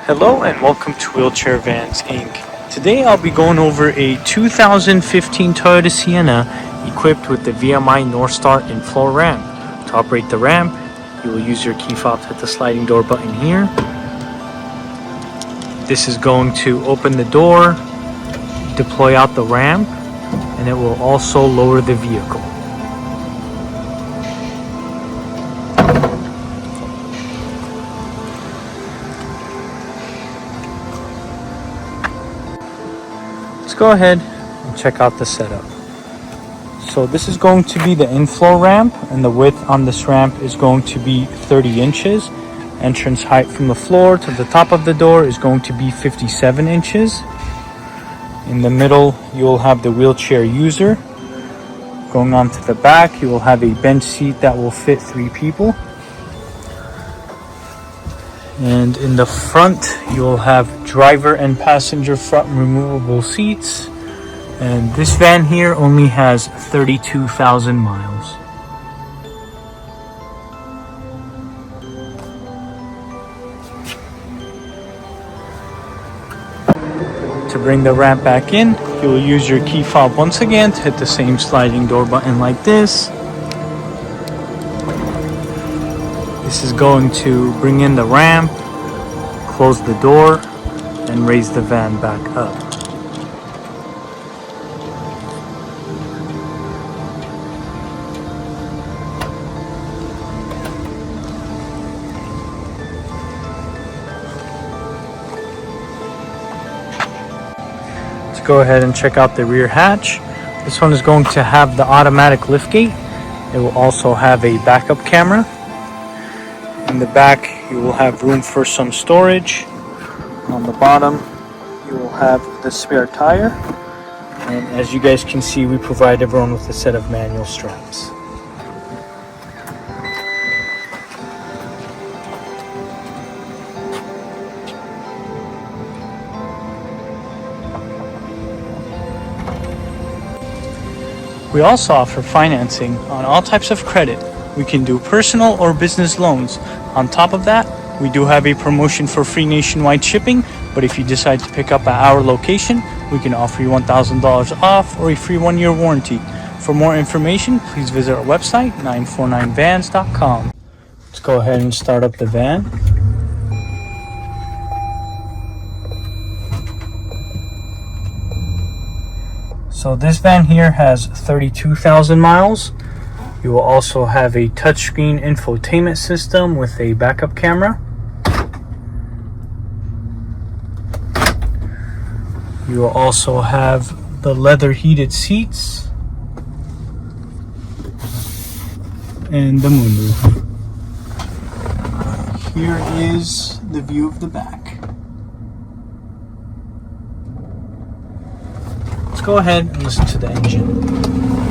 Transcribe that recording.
Hello and welcome to Wheelchair Vans Inc. Today I'll be going over a 2015 Toyota Sienna equipped with the VMI North Star Infloor ramp. To operate the ramp, you will use your key fob to hit the sliding door button here. This is going to open the door, deploy out the ramp, and it will also lower the vehicle. Let's go ahead and check out the setup. So this is going to be the infloor ramp, and the width on this ramp is going to be 30 inches. Entrance height from the floor to the top of the door is going to be 57 inches. In the middle, you will have the wheelchair user. Going on to the back, you will have a bench seat that will fit 3 people. And in the front, you'll have driver and passenger front removable seats. And this van here only has 32,000 miles. To bring the ramp back in, you'll use your key fob once again to hit the same sliding door button like this. This is going to bring in the ramp, close the door, and raise the van back up. Let's go ahead and check out the rear hatch. This one is going to have the automatic liftgate. It will also have a backup camera. In the back, you will have room for some storage. On the bottom, you will have the spare tire. And as you guys can see, we provide everyone with a set of manual straps. We also offer financing on all types of credit. We can do personal or business loans. On top of that, we do have a promotion for free nationwide shipping, but if you decide to pick up at our location, we can offer you $1,000 off or a free 1-year warranty. For more information, please visit our website, 949vans.com. Let's go ahead and start up the van. So this van here has 32,000 miles. You will also have a touchscreen infotainment system with a backup camera. You will also have the leather heated seats and the moonroof. Here is the view of the back. Let's go ahead and listen to the engine.